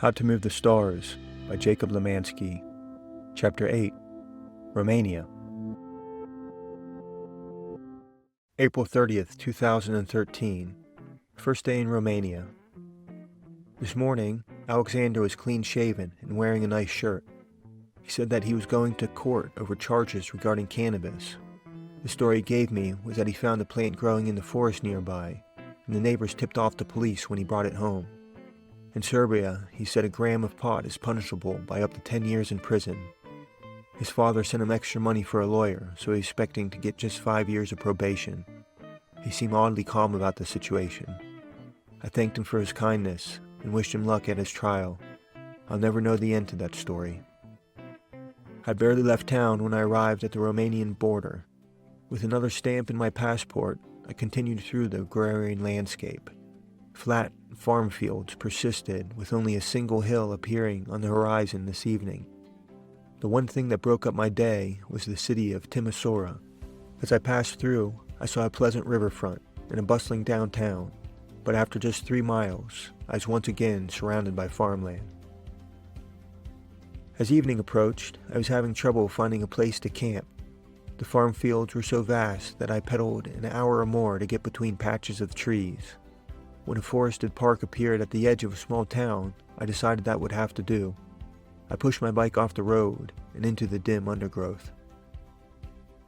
How to Move the Stars by Jacob Lemansky. Chapter 8, Romania. April 30th, 2013. First day in Romania. This morning, Alexander was clean-shaven and wearing a nice shirt. He said that he was going to court over charges regarding cannabis. The story he gave me was that he found a plant growing in the forest nearby, and the neighbors tipped off the police when he brought it home. In Serbia, he said a gram of pot is punishable by up to 10 years in prison. His father sent him extra money for a lawyer, so he's expecting to get just 5 years of probation. He seemed oddly calm about the situation. I thanked him for his kindness and wished him luck at his trial. I'll never know the end to that story. I'd barely left town when I arrived at the Romanian border. With another stamp in my passport, I continued through the agrarian landscape. Flat farm fields persisted, with only a single hill appearing on the horizon this evening. The one thing that broke up my day was the city of Timisoara. As I passed through, I saw a pleasant riverfront and a bustling downtown, but after just 3 miles, I was once again surrounded by farmland. As evening approached, I was having trouble finding a place to camp. The farm fields were so vast that I pedaled an hour or more to get between patches of trees. When a forested park appeared at the edge of a small town, I decided that would have to do. I pushed my bike off the road and into the dim undergrowth.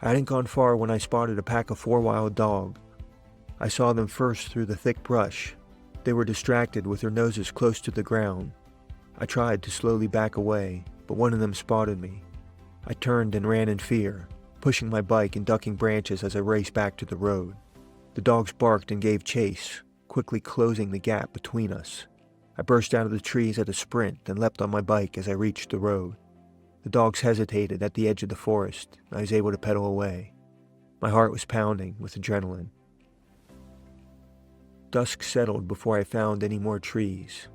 I hadn't gone far when I spotted a pack of 4 wild dogs. I saw them first through the thick brush. They were distracted with their noses close to the ground. I tried to slowly back away, but one of them spotted me. I turned and ran in fear, pushing my bike and ducking branches as I raced back to the road. The dogs barked and gave chase, quickly closing the gap between us. I burst out of the trees at a sprint and leapt on my bike as I reached the road. The dogs hesitated at the edge of the forest, and I was able to pedal away. My heart was pounding with adrenaline. Dusk settled before I found any more trees.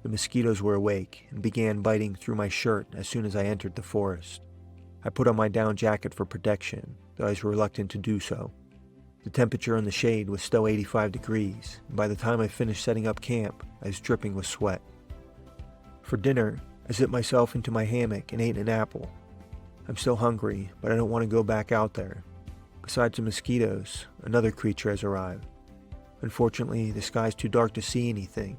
The mosquitoes were awake and began biting through my shirt as soon as I entered the forest. I put on my down jacket for protection, though I was reluctant to do so. The temperature in the shade was still 85 degrees, and by the time I finished setting up camp, I was dripping with sweat. For dinner, I zipped myself into my hammock and ate an apple. I'm still hungry, but I don't want to go back out there. Besides the mosquitoes, another creature has arrived. Unfortunately, the sky's too dark to see anything,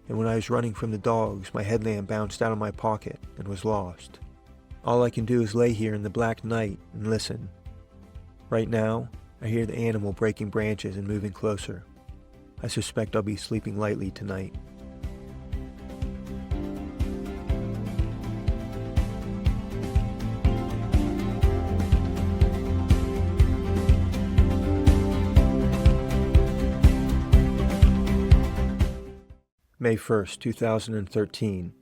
and when I was running from the dogs, my headlamp bounced out of my pocket and was lost. All I can do is lay here in the black night and listen. Right now, I hear the animal breaking branches and moving closer. I suspect I'll be sleeping lightly tonight. May 1st, 2013.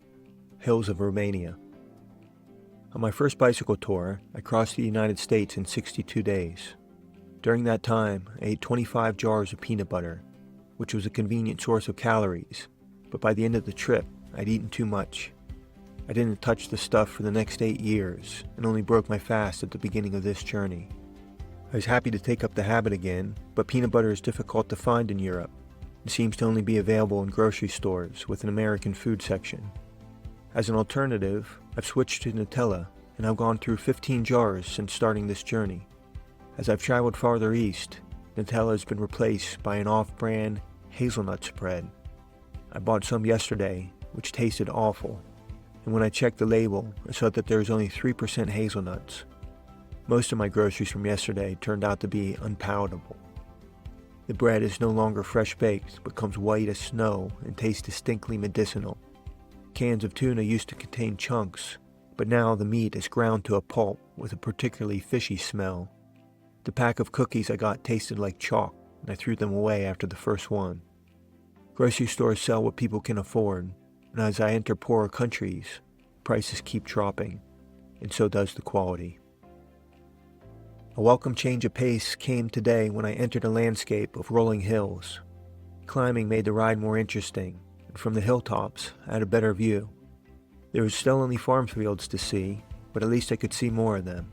Hills of Romania. On my first bicycle tour, I crossed the United States in 62 days. During that time, I ate 25 jars of peanut butter, which was a convenient source of calories, but by the end of the trip, I'd eaten too much. I didn't touch the stuff for the next 8 years, and only broke my fast at the beginning of this journey. I was happy to take up the habit again, but peanut butter is difficult to find in Europe. It seems to only be available in grocery stores with an American food section. As an alternative, I've switched to Nutella, and I've gone through 15 jars since starting this journey. As I've traveled farther east, Nutella has been replaced by an off-brand hazelnut spread. I bought some yesterday, which tasted awful, and when I checked the label, I saw that there was only 3% hazelnuts. Most of my groceries from yesterday turned out to be unpalatable. The bread is no longer fresh-baked, but comes white as snow and tastes distinctly medicinal. Cans of tuna used to contain chunks, but now the meat is ground to a pulp with a particularly fishy smell. The pack of cookies I got tasted like chalk, and I threw them away after the first one. Grocery stores sell what people can afford, and as I enter poorer countries, prices keep dropping, and so does the quality. A welcome change of pace came today when I entered a landscape of rolling hills. Climbing made the ride more interesting, and from the hilltops I had a better view. There was still only farm fields to see, but at least I could see more of them.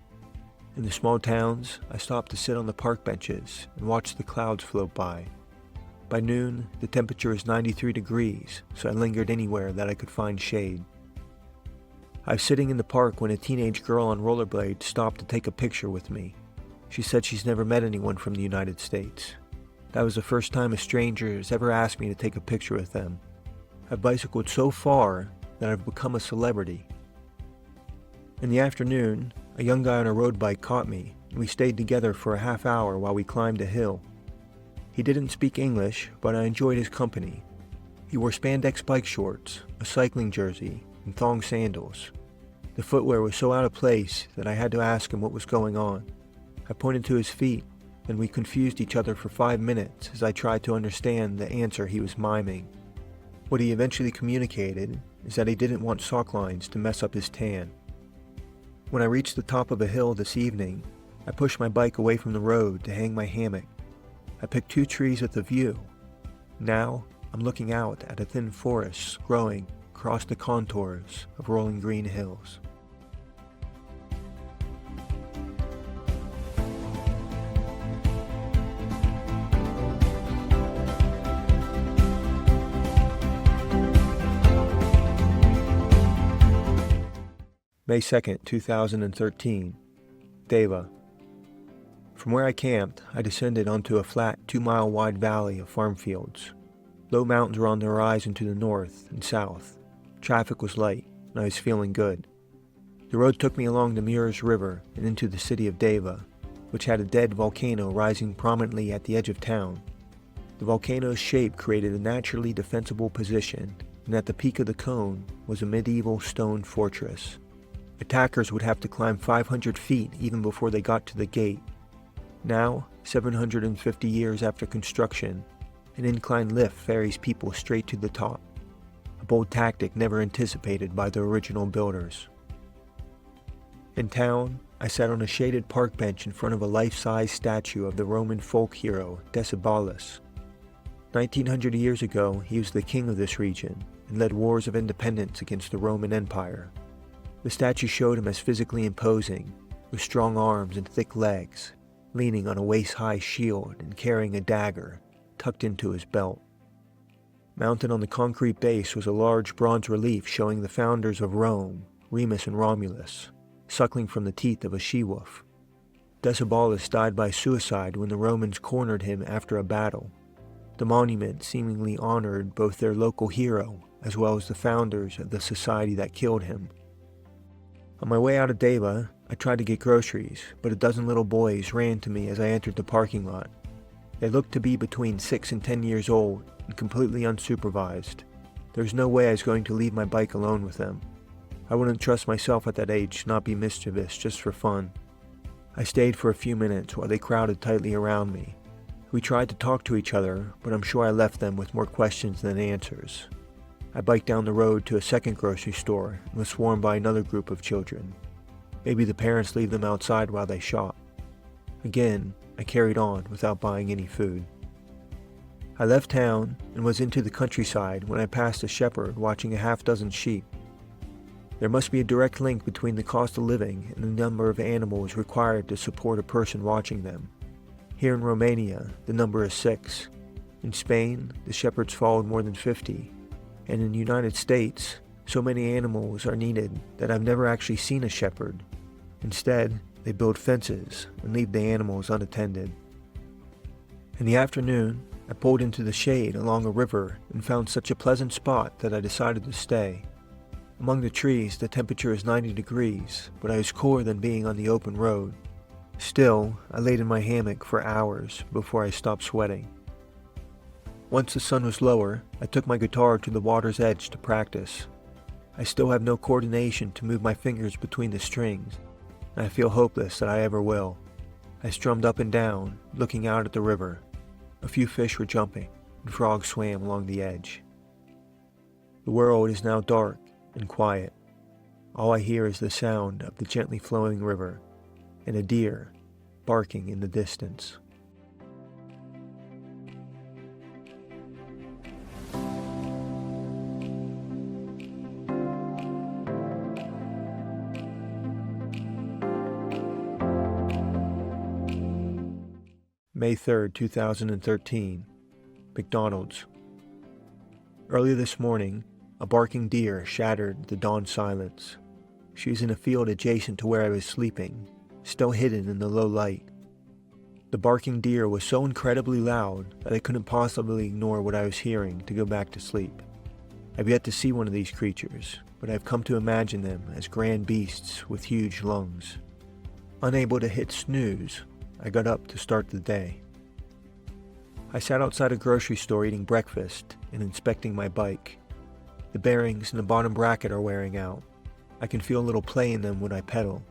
In the small towns, I stopped to sit on the park benches and watch the clouds float by. By noon, the temperature was 93 degrees, so I lingered anywhere that I could find shade. I was sitting in the park when a teenage girl on rollerblades stopped to take a picture with me. She said she's never met anyone from the United States. That was the first time a stranger has ever asked me to take a picture with them. I've bicycled so far that I've become a celebrity. In the afternoon, a young guy on a road bike caught me, and we stayed together for a half hour while we climbed a hill. He didn't speak English, but I enjoyed his company. He wore spandex bike shorts, a cycling jersey, and thong sandals. The footwear was so out of place that I had to ask him what was going on. I pointed to his feet, and we confused each other for 5 minutes as I tried to understand the answer he was miming. What he eventually communicated is that he didn't want sock lines to mess up his tan. When I reached the top of a hill this evening, I pushed my bike away from the road to hang my hammock. I picked 2 trees with a view. Now, I'm looking out at a thin forest growing across the contours of rolling green hills. May 2nd, 2013, Deva. From where I camped, I descended onto a flat 2-mile wide valley of farm fields. Low mountains were on the horizon to the north and south. Traffic was light, and I was feeling good. The road took me along the Muirs River and into the city of Deva, which had a dead volcano rising prominently at the edge of town. The volcano's shape created a naturally defensible position, and at the peak of the cone was a medieval stone fortress. Attackers would have to climb 500 feet even before they got to the gate. Now, 750 years after construction, an inclined lift ferries people straight to the top, a bold tactic never anticipated by the original builders. In town, I sat on a shaded park bench in front of a life-size statue of the Roman folk hero Decebalus. 1900 years ago, he was the king of this region and led wars of independence against the Roman Empire. The statue showed him as physically imposing, with strong arms and thick legs, leaning on a waist-high shield and carrying a dagger tucked into his belt. Mounted on the concrete base was a large bronze relief showing the founders of Rome, Remus and Romulus, suckling from the teeth of a she-wolf. Decebalus died by suicide when the Romans cornered him after a battle. The monument seemingly honored both their local hero as well as the founders of the society that killed him. On my way out of Deva, I tried to get groceries, but a dozen little boys ran to me as I entered the parking lot. They looked to be between 6 and 10 years old and completely unsupervised. There was no way I was going to leave my bike alone with them. I wouldn't trust myself at that age to not be mischievous just for fun. I stayed for a few minutes while they crowded tightly around me. We tried to talk to each other, but I'm sure I left them with more questions than answers. I biked down the road to a second grocery store and was swarmed by another group of children. Maybe the parents leave them outside while they shop. Again, I carried on without buying any food. I left town and was into the countryside when I passed a shepherd watching a half-dozen sheep. There must be a direct link between the cost of living and the number of animals required to support a person watching them. Here in Romania, the number is 6. In Spain, the shepherds followed more than 50. And in the United States, so many animals are needed that I've never actually seen a shepherd. Instead, they build fences and leave the animals unattended. In the afternoon, I pulled into the shade along a river and found such a pleasant spot that I decided to stay. Among the trees, the temperature is 90 degrees, but I was cooler than being on the open road. Still, I laid in my hammock for hours before I stopped sweating. Once the sun was lower, I took my guitar to the water's edge to practice. I still have no coordination to move my fingers between the strings, and I feel hopeless that I ever will. I strummed up and down, looking out at the river. A few fish were jumping, and frogs swam along the edge. The world is now dark and quiet. All I hear is the sound of the gently flowing river, and a deer barking in the distance. May 3rd, 2013, McDonald's. Early this morning, a barking deer shattered the dawn silence. She was in a field adjacent to where I was sleeping, still hidden in the low light. The barking deer was so incredibly loud that I couldn't possibly ignore what I was hearing to go back to sleep. I've yet to see one of these creatures, but I've come to imagine them as grand beasts with huge lungs. Unable to hit snooze, I got up to start the day. I sat outside a grocery store eating breakfast and inspecting my bike. The bearings in the bottom bracket are wearing out. I can feel a little play in them when I pedal.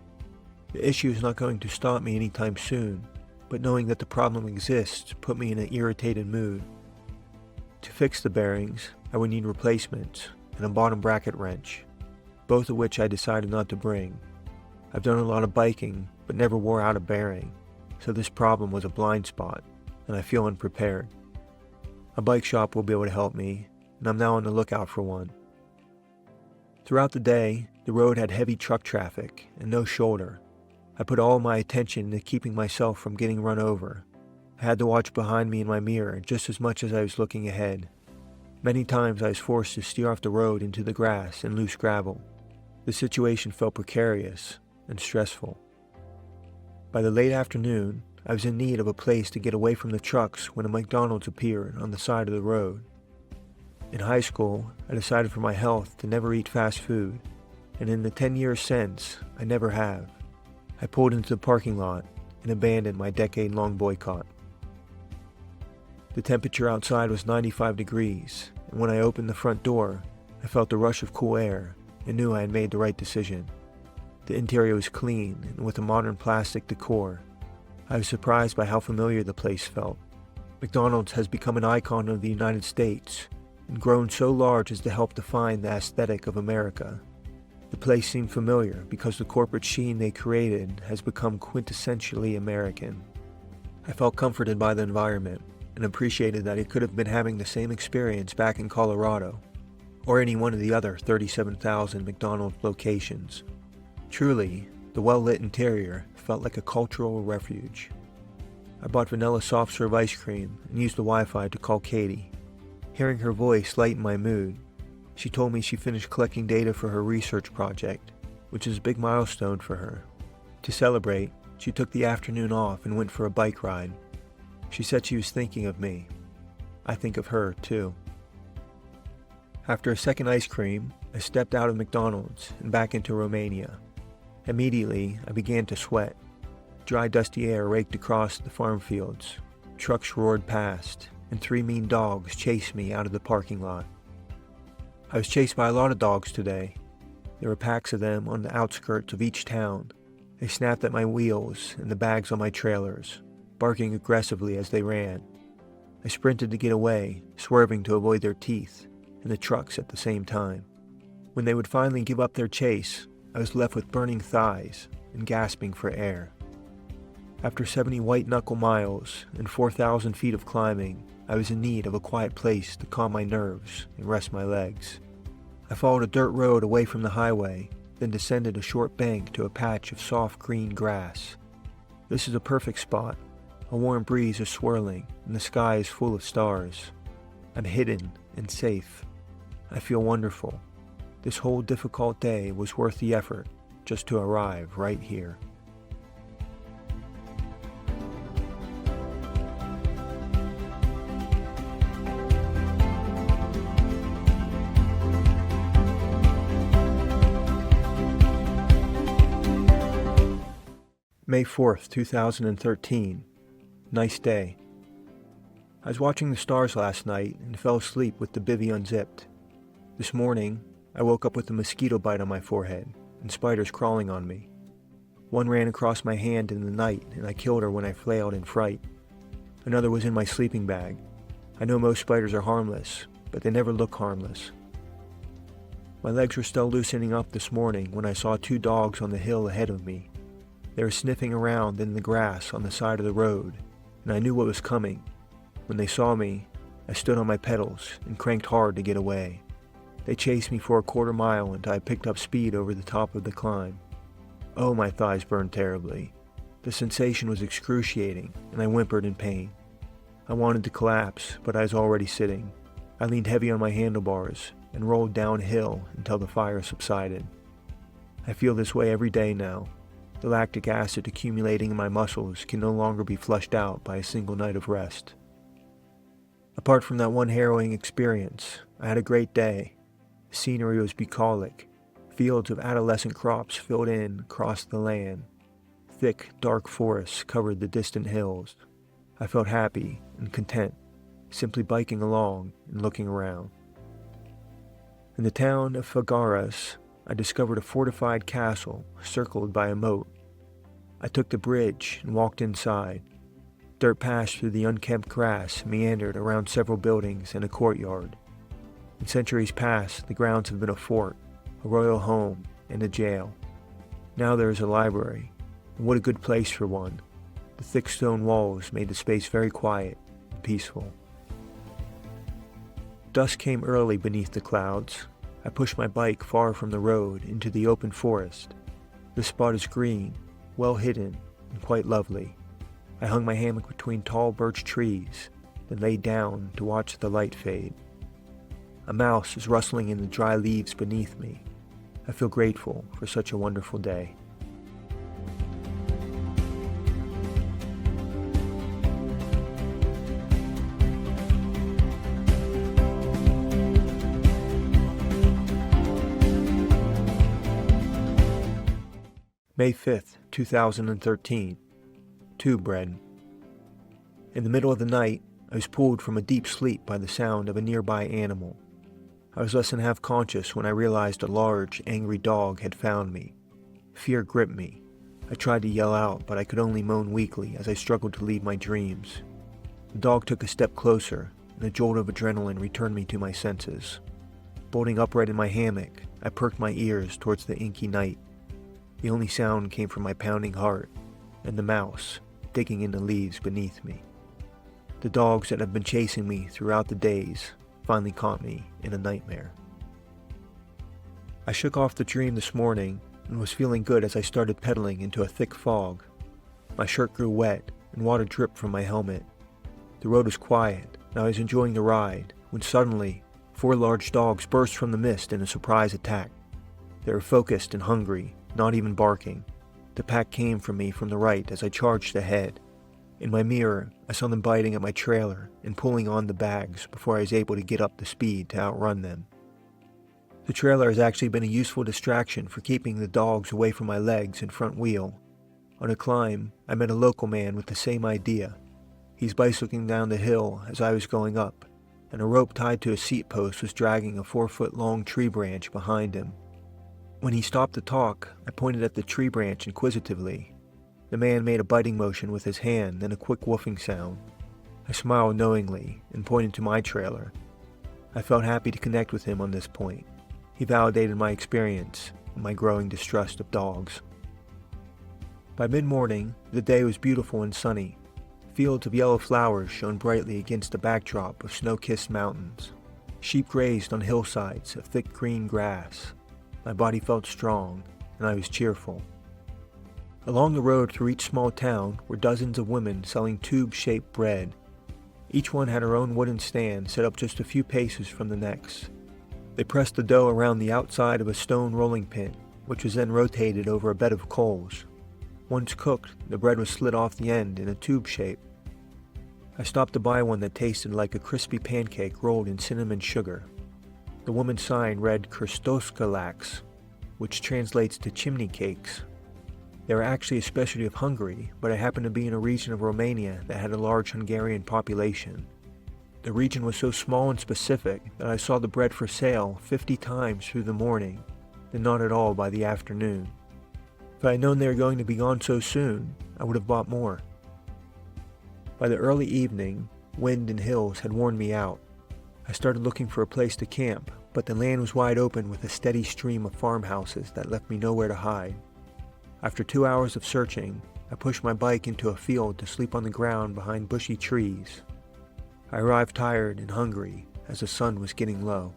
The issue is not going to stop me anytime soon, but knowing that the problem exists put me in an irritated mood. To fix the bearings, I would need replacements and a bottom bracket wrench, both of which I decided not to bring. I've done a lot of biking, but never wore out a bearing, so this problem was a blind spot, and I feel unprepared. A bike shop will be able to help me, and I'm now on the lookout for one. Throughout the day, the road had heavy truck traffic and no shoulder. I put all my attention into keeping myself from getting run over. I had to watch behind me in my mirror just as much as I was looking ahead. Many times I was forced to steer off the road into the grass and loose gravel. The situation felt precarious and stressful. By the late afternoon, I was in need of a place to get away from the trucks when a McDonald's appeared on the side of the road. In high school, I decided for my health to never eat fast food, and in the 10 years since, I never have. I pulled into the parking lot and abandoned my decade-long boycott. The temperature outside was 95 degrees, and when I opened the front door, I felt the rush of cool air and knew I had made the right decision. The interior was clean and with a modern plastic decor. I was surprised by how familiar the place felt. McDonald's has become an icon of the United States and grown so large as to help define the aesthetic of America. The place seemed familiar because the corporate sheen they created has become quintessentially American. I felt comforted by the environment and appreciated that I could have been having the same experience back in Colorado or any one of the other 37,000 McDonald's locations. Truly, the well-lit interior felt like a cultural refuge. I bought vanilla soft serve ice cream and used the Wi-Fi to call Katie. Hearing her voice lightened my mood. She told me she finished collecting data for her research project, which is a big milestone for her. To celebrate, she took the afternoon off and went for a bike ride. She said she was thinking of me. I think of her, too. After a second ice cream, I stepped out of McDonald's and back into Romania. Immediately, I began to sweat. Dry, dusty air raked across the farm fields. Trucks roared past, and 3 mean dogs chased me out of the parking lot. I was chased by a lot of dogs today. There were packs of them on the outskirts of each town. They snapped at my wheels and the bags on my trailers, barking aggressively as they ran. I sprinted to get away, swerving to avoid their teeth and the trucks at the same time. When they would finally give up their chase, I was left with burning thighs and gasping for air. After 70 white-knuckle miles and 4,000 feet of climbing, I was in need of a quiet place to calm my nerves and rest my legs. I followed a dirt road away from the highway, then descended a short bank to a patch of soft green grass. This is a perfect spot. A warm breeze is swirling, and the sky is full of stars. I'm hidden and safe. I feel wonderful. This whole difficult day was worth the effort just to arrive right here. May 4th, 2013. Nice day. I was watching the stars last night and fell asleep with the bivvy unzipped. This morning, I woke up with a mosquito bite on my forehead and spiders crawling on me. One ran across my hand in the night and I killed her when I flailed in fright. Another was in my sleeping bag. I know most spiders are harmless, but they never look harmless. My legs were still loosening up this morning when I saw 2 dogs on the hill ahead of me. They were sniffing around in the grass on the side of the road, and I knew what was coming. When they saw me, I stood on my pedals and cranked hard to get away. They chased me for a quarter mile until I picked up speed over the top of the climb. Oh, my thighs burned terribly. The sensation was excruciating, and I whimpered in pain. I wanted to collapse, but I was already sitting. I leaned heavy on my handlebars and rolled downhill until the fire subsided. I feel this way every day now. The lactic acid accumulating in my muscles can no longer be flushed out by a single night of rest. Apart from that one harrowing experience, I had a great day. The scenery was bucolic. Fields of adolescent crops filled in across the land. Thick, dark forests covered the distant hills. I felt happy and content, simply biking along and looking around. In the town of Fagaras, I discovered a fortified castle circled by a moat. I took the bridge and walked inside. Dirt paths through the unkempt grass meandered around several buildings and a courtyard. In centuries past, the grounds have been a fort, a royal home, and a jail. Now there is a library, and what a good place for one. The thick stone walls made the space very quiet and peaceful. Dusk came early beneath the clouds. I pushed my bike far from the road into the open forest. This spot is green, well hidden, and quite lovely. I hung my hammock between tall birch trees, then lay down to watch the light fade. A mouse is rustling in the dry leaves beneath me. I feel grateful for such a wonderful day. May 5th, 2013. To bread. In the middle of the night, I was pulled from a deep sleep by the sound of a nearby animal. I was less than half conscious when I realized a large, angry dog had found me. Fear gripped me. I tried to yell out, but I could only moan weakly as I struggled to leave my dreams. The dog took a step closer, and a jolt of adrenaline returned me to my senses. Bolting upright in my hammock, I perked my ears towards the inky night. The only sound came from my pounding heart and the mouse digging in the leaves beneath me. The dogs that have been chasing me throughout the days finally caught me in a nightmare. I shook off the dream this morning and was feeling good as I started pedaling into a thick fog. My shirt grew wet and water dripped from my helmet. The road was quiet and I was enjoying the ride when suddenly 4 large dogs burst from the mist in a surprise attack. They were focused and hungry, not even barking. The pack came from me from the right as I charged ahead. In my mirror, I saw them biting at my trailer and pulling on the bags before I was able to get up the speed to outrun them. The trailer has actually been a useful distraction for keeping the dogs away from my legs and front wheel. On a climb, I met a local man with the same idea. He's bicycling down the hill as I was going up, and a rope tied to a seat post was dragging a 4-foot-long tree branch behind him. When he stopped to talk, I pointed at the tree branch inquisitively. The man made a biting motion with his hand, then a quick woofing sound. I smiled knowingly and pointed to my trailer. I felt happy to connect with him on this point. He validated my experience and my growing distrust of dogs. By mid-morning, the day was beautiful and sunny. Fields of yellow flowers shone brightly against a backdrop of snow-kissed mountains. Sheep grazed on hillsides of thick green grass. My body felt strong, and I was cheerful. Along the road through each small town were dozens of women selling tube-shaped bread. Each one had her own wooden stand set up just a few paces from the next. They pressed the dough around the outside of a stone rolling pin, which was then rotated over a bed of coals. Once cooked, the bread was slid off the end in a tube shape. I stopped to buy one that tasted like a crispy pancake rolled in cinnamon sugar. The woman's sign read Krstoska lax, which translates to chimney cakes. They were actually a specialty of Hungary, but I happened to be in a region of Romania that had a large Hungarian population. The region was so small and specific that I saw the bread for sale 50 times through the morning, then not at all by the afternoon. If I had known they were going to be gone so soon, I would have bought more. By the early evening, wind and hills had worn me out. I started looking for a place to camp, but the land was wide open with a steady stream of farmhouses that left me nowhere to hide. After 2 hours of searching, I pushed my bike into a field to sleep on the ground behind bushy trees. I arrived tired and hungry as the sun was getting low.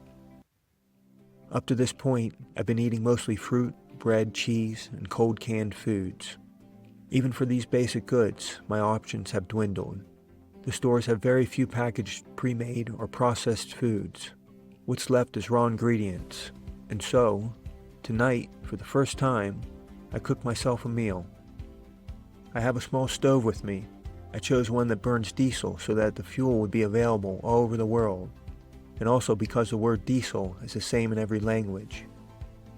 Up to this point, I've been eating mostly fruit, bread, cheese, and cold canned foods. Even for these basic goods, my options have dwindled. The stores have very few packaged, pre-made, or processed foods. What's left is raw ingredients. And so, tonight, for the first time, I cooked myself a meal. I have a small stove with me. I chose one that burns diesel so that the fuel would be available all over the world, and also because the word diesel is the same in every language.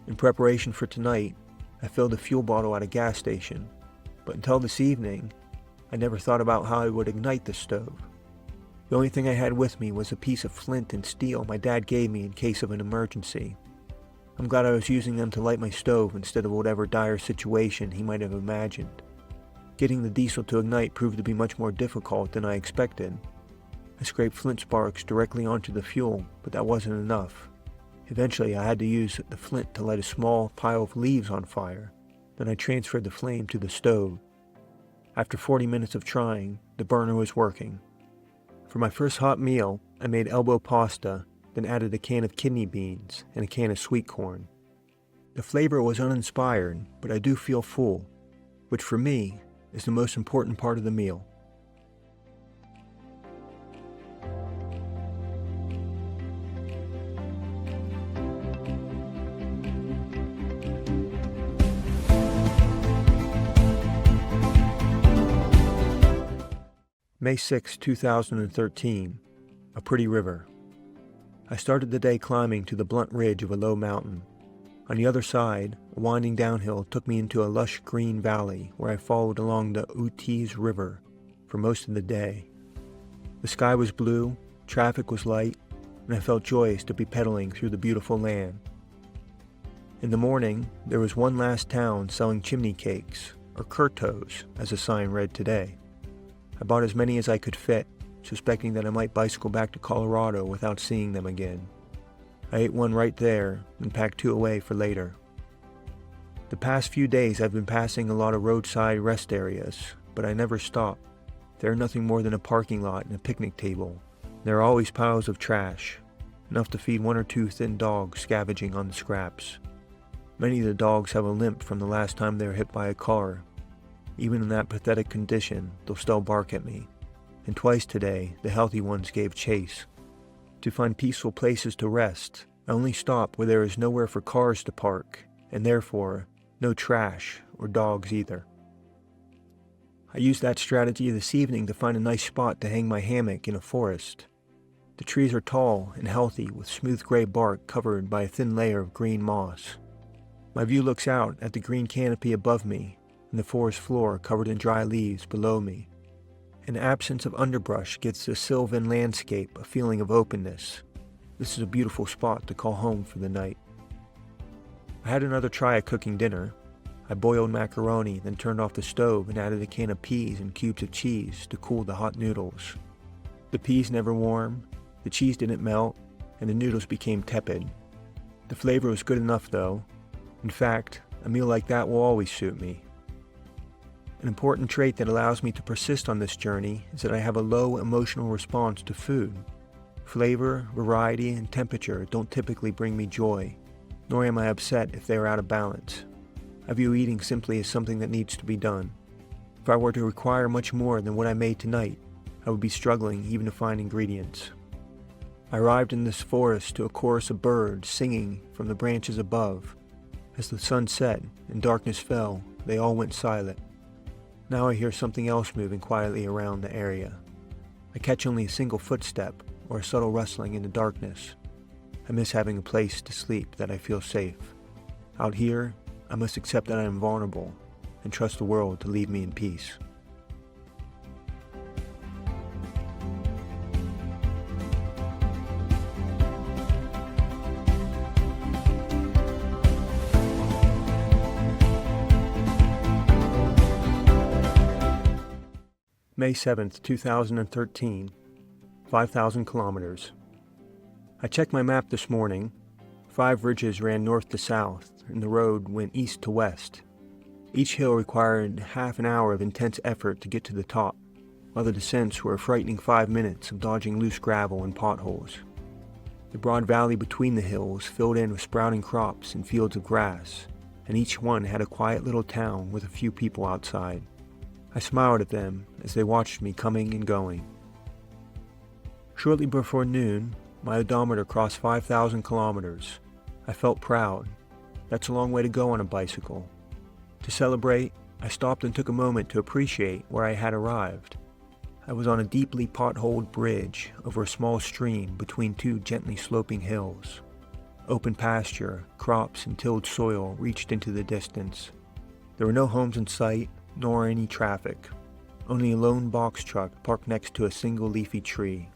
In preparation for tonight, I filled a fuel bottle at a gas station, but until this evening, I never thought about how I would ignite the stove. The only thing I had with me was a piece of flint and steel my dad gave me in case of an emergency. I'm glad I was using them to light my stove instead of whatever dire situation he might have imagined. Getting the diesel to ignite proved to be much more difficult than I expected. I scraped flint sparks directly onto the fuel, but that wasn't enough. Eventually I had to use the flint to light a small pile of leaves on fire. Then I transferred the flame to the stove. After 40 minutes of trying, the burner was working. For my first hot meal, I made elbow pasta, then added a can of kidney beans and a can of sweet corn. The flavor was uninspired, but I do feel full, which for me is the most important part of the meal. May 6, 2013, a pretty river. I started the day climbing to the blunt ridge of a low mountain. On the other side, a winding downhill took me into a lush green valley where I followed along the Utiz River for most of the day. The sky was blue, traffic was light, and I felt joyous to be pedaling through the beautiful land. In the morning, there was one last town selling chimney cakes, or kurtos, as the sign read today. I bought as many as I could fit, suspecting that I might bicycle back to Colorado without seeing them again. I ate one right there and packed two away for later. The past few days I've been passing a lot of roadside rest areas, but I never stop. They're nothing more than a parking lot and a picnic table. There are always piles of trash, enough to feed one or two thin dogs scavenging on the scraps. Many of the dogs have a limp from the last time they were hit by a car. Even in that pathetic condition, they'll still bark at me. And twice today, the healthy ones gave chase. To find peaceful places to rest, I only stop where there is nowhere for cars to park, and therefore, no trash or dogs either. I used that strategy this evening to find a nice spot to hang my hammock in a forest. The trees are tall and healthy with smooth gray bark covered by a thin layer of green moss. My view looks out at the green canopy above me and the forest floor covered in dry leaves below me. An absence of underbrush gives the sylvan landscape a feeling of openness. This is a beautiful spot to call home for the night. I had another try at cooking dinner. I boiled macaroni, then turned off the stove and added a can of peas and cubes of cheese to cool the hot noodles. The peas never warmed, the cheese didn't melt, and the noodles became tepid. The flavor was good enough though. In fact, a meal like that will always suit me. An important trait that allows me to persist on this journey is that I have a low emotional response to food. Flavor, variety, and temperature don't typically bring me joy, nor am I upset if they are out of balance. I view eating simply as something that needs to be done. If I were to require much more than what I made tonight, I would be struggling even to find ingredients. I arrived in this forest to a chorus of birds singing from the branches above. As the sun set and darkness fell, they all went silent. Now I hear something else moving quietly around the area. I catch only a single footstep or a subtle rustling in the darkness. I miss having a place to sleep that I feel safe. Out here, I must accept that I am vulnerable and trust the world to leave me in peace. May 7th, 2013, 5,000 kilometers. I checked my map this morning. 5 ridges ran north to south, and the road went east to west. Each hill required half an hour of intense effort to get to the top, while the descents were a frightening 5 minutes of dodging loose gravel and potholes. The broad valley between the hills filled in with sprouting crops and fields of grass, and each one had a quiet little town with a few people outside. I smiled at them as they watched me coming and going. Shortly before noon, my odometer crossed 5,000 kilometers. I felt proud. That's a long way to go on a bicycle. To celebrate, I stopped and took a moment to appreciate where I had arrived. I was on a deeply potholed bridge over a small stream between two gently sloping hills. Open pasture, crops, and tilled soil reached into the distance. There were no homes in sight, nor any traffic. Only a lone box truck parked next to a single leafy tree.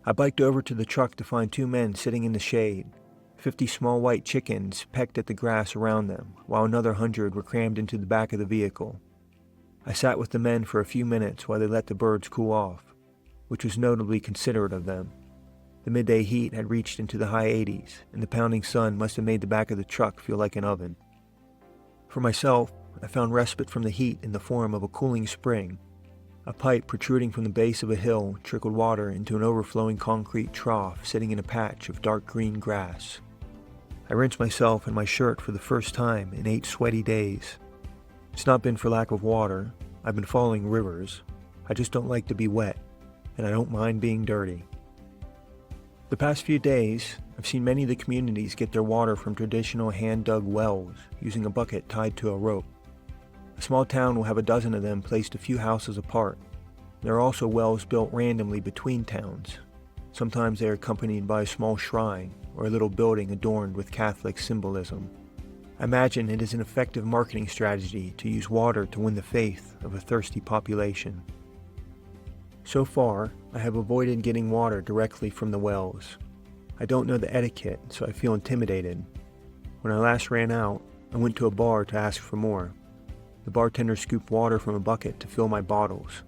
I biked over to the truck to find two men sitting in the shade. 50 small white chickens pecked at the grass around them, while another 100 were crammed into the back of the vehicle. I sat with the men for a few minutes while they let the birds cool off, which was notably considerate of them. The midday heat had reached into the high 80s, and the pounding sun must have made the back of the truck feel like an oven. For myself, I found respite from the heat in the form of a cooling spring. A pipe protruding from the base of a hill trickled water into an overflowing concrete trough sitting in a patch of dark green grass. I rinsed myself and my shirt for the first time in 8 sweaty days. It's not been for lack of water. I've been following rivers. I just don't like to be wet, and I don't mind being dirty. The past few days, I've seen many of the communities get their water from traditional hand-dug wells using a bucket tied to a rope. A small town will have a dozen of them placed a few houses apart. There are also wells built randomly between towns. Sometimes they are accompanied by a small shrine or a little building adorned with Catholic symbolism. I imagine it is an effective marketing strategy to use water to win the faith of a thirsty population. So far, I have avoided getting water directly from the wells. I don't know the etiquette, so I feel intimidated. When I last ran out, I went to a bar to ask for more. The bartender scooped water from a bucket to fill my bottles.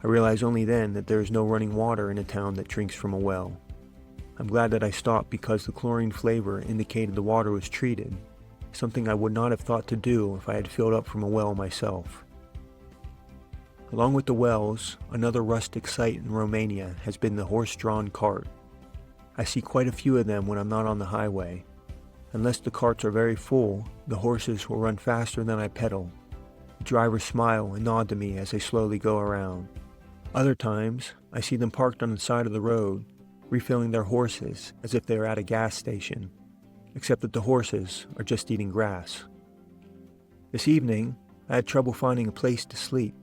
I realized only then that there is no running water in a town that drinks from a well. I'm glad that I stopped because the chlorine flavor indicated the water was treated, something I would not have thought to do if I had filled up from a well myself. Along with the wells, another rustic site in Romania has been the horse-drawn cart. I see quite a few of them when I'm not on the highway. Unless the carts are very full, the horses will run faster than I pedal. The drivers smile and nod to me as they slowly go around. Other times, I see them parked on the side of the road, refilling their horses as if they are at a gas station, except that the horses are just eating grass. This evening, I had trouble finding a place to sleep.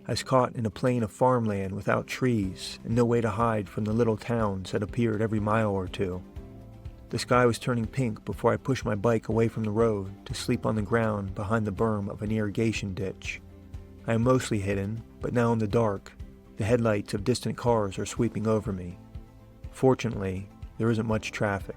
I was caught in a plain of farmland without trees and no way to hide from the little towns that appeared every mile or two. The sky was turning pink before I pushed my bike away from the road to sleep on the ground behind the berm of an irrigation ditch. I am mostly hidden, but now in the dark, the headlights of distant cars are sweeping over me. Fortunately, there isn't much traffic.